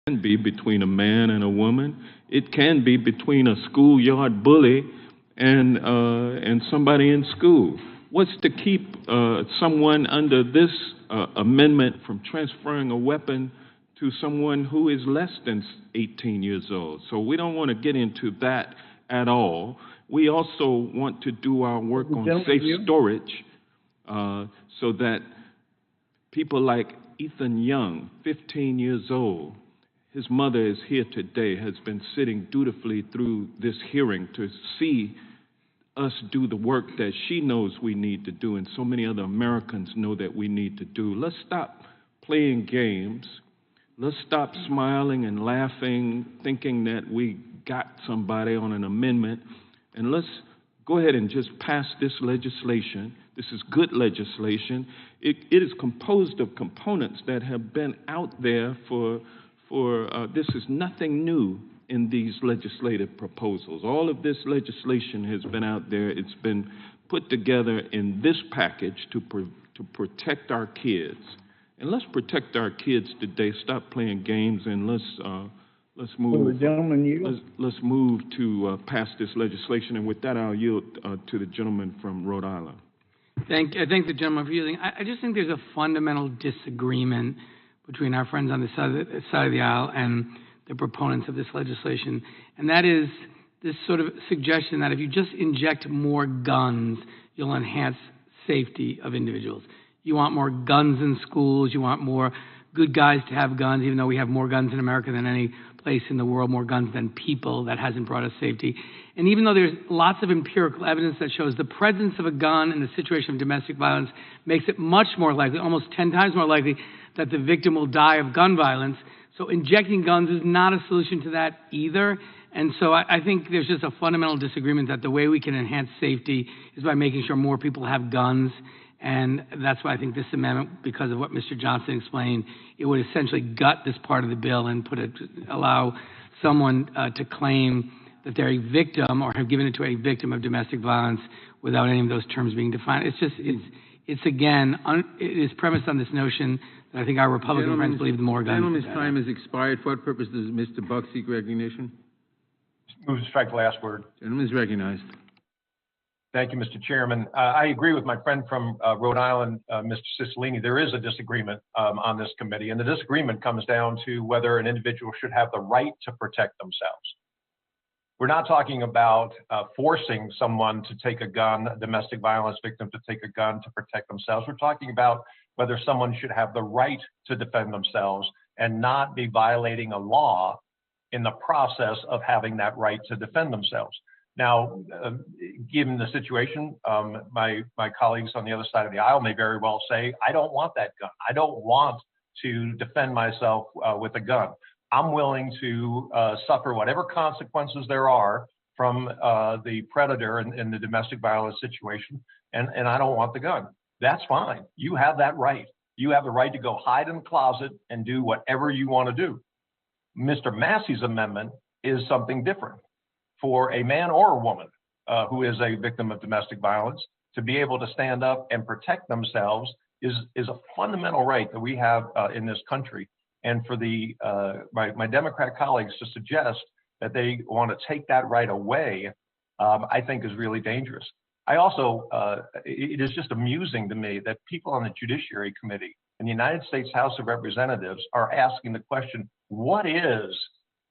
can be between a man and a woman. It can be between a schoolyard bully and somebody in school. What's to keep someone under this amendment from transferring a weapon to someone who is less than 18 years old? So we don't want to get into that at all. We also want to do our work on safe storage so that people like Ethan Young, 15 years old, his mother is here today, has been sitting dutifully through this hearing to see us do the work that she knows we need to do, and so many other Americans know that we need to do. Let's stop playing games. Let's stop smiling and laughing, thinking that we got somebody on an amendment, and let's go ahead and just pass this legislation. This is good legislation. It is composed of components that have been out there this is nothing new in these legislative proposals. All of this legislation has been out there. It's been put together in this package to protect our kids. And let's protect our kids today. Stop playing games and let's move. Let's move to pass this legislation. And with that, I'll yield to the gentleman from Rhode Island. I thank the gentleman for yielding. I just think there's a fundamental disagreement between our friends on the side of the aisle and the proponents of this legislation, and that is this sort of suggestion that if you just inject more guns, you'll enhance safety of individuals. You want more guns in schools, you want more good guys to have guns, even though we have more guns in America than any place in the world, more guns than people. That hasn't brought us safety. And even though there's lots of empirical evidence that shows the presence of a gun in the situation of domestic violence makes it much more likely, almost 10 times more likely, that the victim will die of gun violence. So injecting guns is not a solution to that either. And so I think there's just a fundamental disagreement that the way we can enhance safety is by making sure more people have guns. And that's why I think this amendment, because of what Mr. Johnson explained, it would essentially gut this part of the bill and allow someone to claim that they're a victim or have given it to a victim of domestic violence without any of those terms being defined. It's again, it is premised on this notion that I think our Republican friends believe the more guns. Gentleman's time has expired. For what purpose does Mr. Buck seek recognition? Move to strike the last word. Gentleman is recognized. Thank you, Mr. Chairman. I agree with my friend from Rhode Island, Mr. Cicilline. There is a disagreement on this committee, and the disagreement comes down to whether an individual should have the right to protect themselves. We're not talking about forcing someone to take a gun, a domestic violence victim to take a gun to protect themselves. We're talking about whether someone should have the right to defend themselves and not be violating a law in the process of having that right to defend themselves. Now, given the situation, my colleagues on the other side of the aisle may very well say, I don't want that gun. I don't want to defend myself with a gun. I'm willing to suffer whatever consequences there are from the predator in the domestic violence situation, and I don't want the gun. That's fine. You have that right. You have the right to go hide in the closet and do whatever you want to do. Mr. Massey's amendment is something different. For a man or a woman who is a victim of domestic violence to be able to stand up and protect themselves is a fundamental right that we have in this country. And for my Democrat colleagues to suggest that they want to take that right away, I think is really dangerous. I also, it is just amusing to me that people on the Judiciary Committee in the United States House of Representatives are asking the question, what is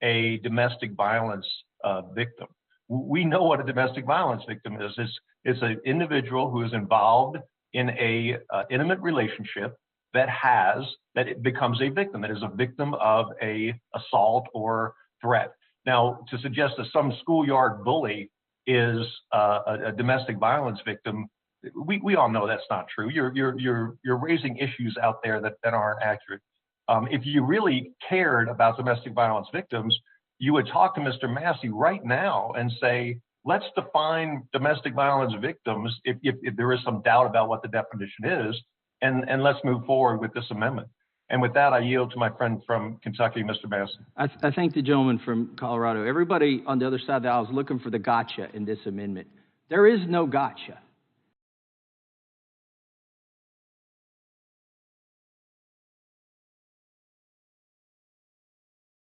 a domestic violence victim? We know what a domestic violence victim is. It's an individual who is involved in a intimate relationship that it becomes a victim, that is a victim of a assault or threat. Now, to suggest that some schoolyard bully is a domestic violence victim, we all know that's not true. You're raising issues out there that aren't accurate. If you really cared about domestic violence victims, you would talk to Mr. Massey right now and say, let's define domestic violence victims if there is some doubt about what the definition is, and let's move forward with this amendment. And with that, I yield to my friend from Kentucky, Mr. Massey. I thank the gentleman from Colorado. Everybody on the other side of the aisle is looking for the gotcha in this amendment. There is no gotcha.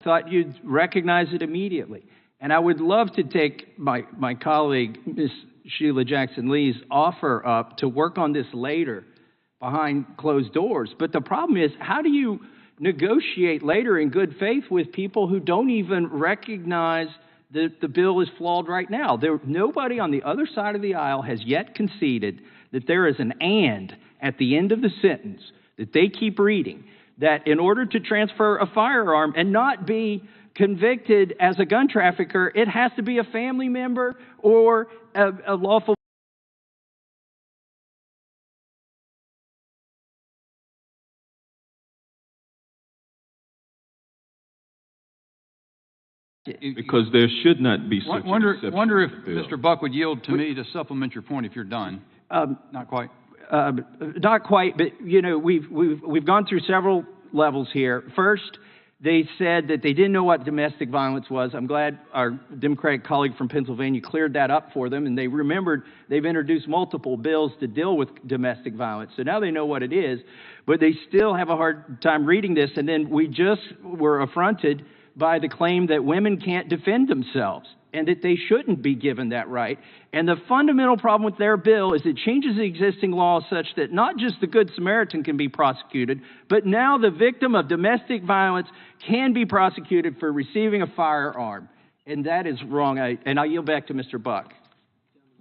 thought you'd recognize it immediately. And I would love to take my colleague, Ms. Sheila Jackson-Lee's offer up to work on this later behind closed doors. But the problem is, how do you negotiate later in good faith with people who don't even recognize that the bill is flawed right now? Nobody on the other side of the aisle has yet conceded that there is an "and" at the end of the sentence that they keep reading, that in order to transfer a firearm and not be convicted as a gun trafficker, it has to be a family member or a lawful. Because there should not be such an exception Wonder if to the bill. Mr. Buck would yield to me to supplement your point if you're done. Not quite. Not quite, but we've gone through several levels here. First, they said that they didn't know what domestic violence was. I'm glad our Democratic colleague from Pennsylvania cleared that up for them, and they remembered they've introduced multiple bills to deal with domestic violence. So now they know what it is, but they still have a hard time reading this. And then we just were affronted by the claim that women can't defend themselves and that they shouldn't be given that right. And the fundamental problem with their bill is it changes the existing law such that not just the Good Samaritan can be prosecuted, but now the victim of domestic violence can be prosecuted for receiving a firearm. And that is wrong. I yield back to Mr. Buck.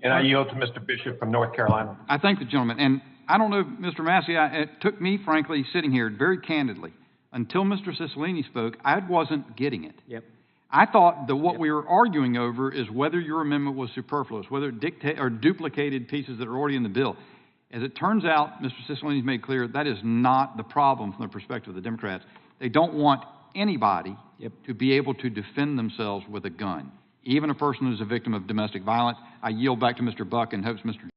And I yield to Mr. Bishop from North Carolina. I thank the gentleman. And I don't know, Mr. Massey, it took me, frankly, sitting here very candidly, until Mr. Cicilline spoke, I wasn't getting it. Yep. I thought that what we were arguing over is whether your amendment was superfluous, whether it duplicated pieces that are already in the bill. As it turns out, Mr. Cicilline's made clear that is not the problem from the perspective of the Democrats. They don't want anybody to be able to defend themselves with a gun, even a person who's a victim of domestic violence. I yield back to Mr. Buck and hopes Mr.